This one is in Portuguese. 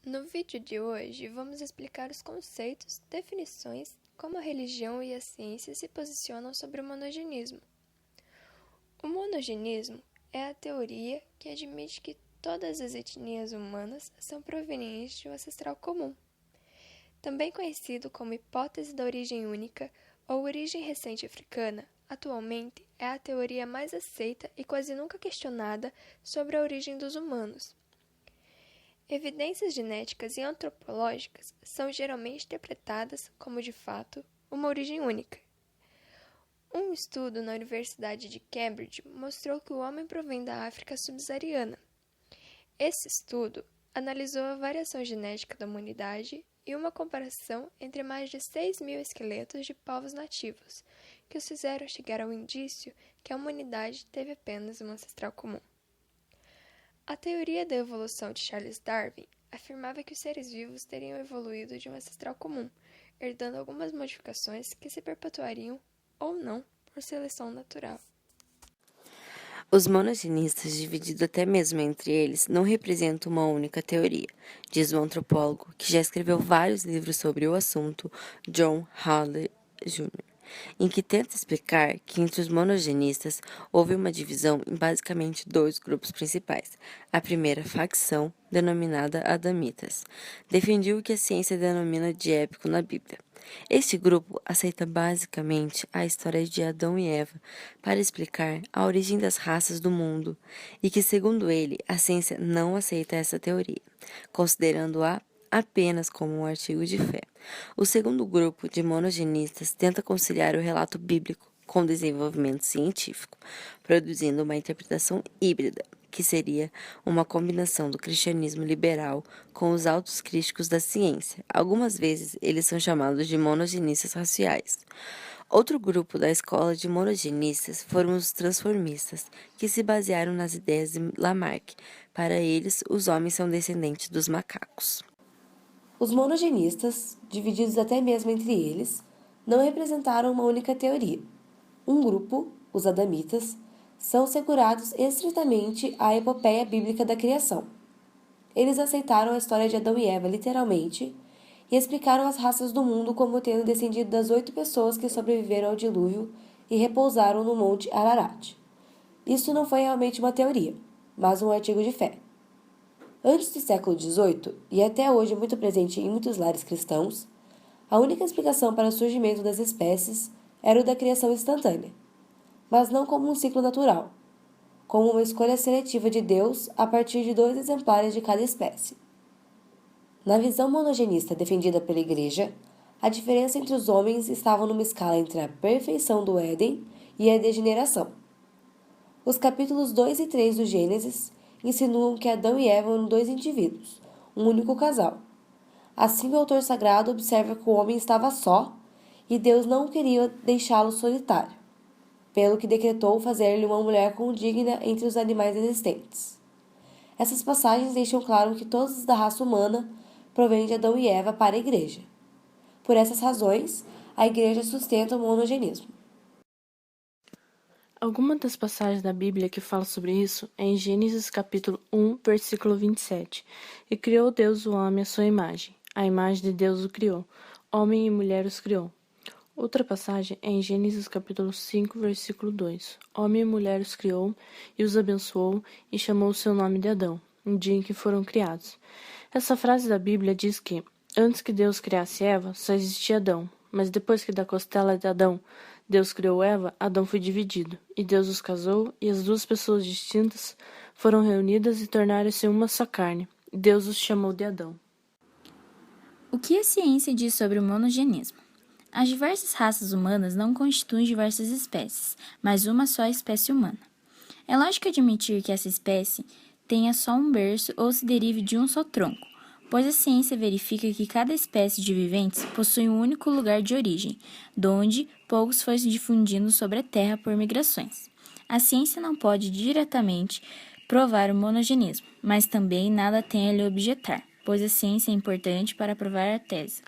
No vídeo de hoje, vamos explicar os conceitos, definições, como a religião e a ciência se posicionam sobre o monogenismo. O monogenismo é a teoria que admite que todas as etnias humanas são provenientes de um ancestral comum. Também conhecido como hipótese da origem única ou origem recente africana, atualmente é a teoria mais aceita e quase nunca questionada sobre a origem dos humanos. Evidências genéticas e antropológicas são geralmente interpretadas como, de fato, uma origem única. Um estudo na Universidade de Cambridge mostrou que o homem provém da África subsaariana. Esse estudo analisou a variação genética da humanidade e uma comparação entre mais de 6.000 esqueletos de povos nativos, que os fizeram chegar ao indício que a humanidade teve apenas um ancestral comum. A teoria da evolução de Charles Darwin afirmava que os seres vivos teriam evoluído de um ancestral comum, herdando algumas modificações que se perpetuariam ou não por seleção natural. Os monogenistas, divididos até mesmo entre eles, não representam uma única teoria, diz o antropólogo, que já escreveu vários livros sobre o assunto, John Hawley Jr., em que tenta explicar que entre os monogenistas houve uma divisão em basicamente dois grupos principais. A primeira facção, denominada Adamitas, defendia o que a ciência denomina de épico na Bíblia. Este grupo aceita basicamente a história de Adão e Eva para explicar a origem das raças do mundo e que, segundo ele, a ciência não aceita essa teoria, considerando-a apenas como um artigo de fé. O segundo grupo de monogenistas tenta conciliar o relato bíblico com o desenvolvimento científico, produzindo uma interpretação híbrida, que seria uma combinação do cristianismo liberal com os autos críticos da ciência. Algumas vezes eles são chamados de monogenistas raciais. Outro grupo da escola de monogenistas foram os transformistas, que se basearam nas ideias de Lamarck. Para eles, os homens são descendentes dos macacos. Os monogenistas, divididos até mesmo entre eles, não representaram uma única teoria. Um grupo, os adamitas, são segurados estritamente à epopeia bíblica da criação. Eles aceitaram a história de Adão e Eva literalmente e explicaram as raças do mundo como tendo descendido das 8 pessoas que sobreviveram ao dilúvio e repousaram no Monte Ararat. Isso não foi realmente uma teoria, mas um artigo de fé. Antes do século XVIII, e até hoje muito presente em muitos lares cristãos, a única explicação para o surgimento das espécies era o da criação instantânea, mas não como um ciclo natural, como uma escolha seletiva de Deus a partir de 2 exemplares de cada espécie. Na visão monogenista defendida pela Igreja, a diferença entre os homens estava numa escala entre a perfeição do Éden e a degeneração. Os capítulos 2 e 3 do Gênesis insinuam que Adão e Eva eram 2 indivíduos, um único casal. Assim, o autor sagrado observa que o homem estava só e Deus não queria deixá-lo solitário, pelo que decretou fazer-lhe uma mulher condigna entre os animais existentes. Essas passagens deixam claro que todos da raça humana provêm de Adão e Eva para a Igreja. Por essas razões, a Igreja sustenta o monogenismo. Alguma das passagens da Bíblia que fala sobre isso é em Gênesis capítulo 1, versículo 27. E criou Deus o homem à sua imagem. A imagem de Deus o criou. Homem e mulher os criou. Outra passagem é em Gênesis capítulo 5, versículo 2. Homem e mulher os criou e os abençoou e chamou o seu nome de Adão, no dia em que foram criados. Essa frase da Bíblia diz que, antes que Deus criasse Eva, só existia Adão. Mas depois que da costela de Adão Deus criou Eva, Adão foi dividido, e Deus os casou, e as duas pessoas distintas foram reunidas e tornaram-se uma só carne. Deus os chamou de Adão. O que a ciência diz sobre o monogenismo? As diversas raças humanas não constituem diversas espécies, mas uma só espécie humana. É lógico admitir que essa espécie tenha só um berço ou se derive de um só tronco, pois a ciência verifica que cada espécie de viventes possui um único lugar de origem, donde poucos foi se difundindo sobre a Terra por migrações. A ciência não pode diretamente provar o monogenismo, mas também nada tem a lhe objetar, pois a ciência é importante para provar a tese.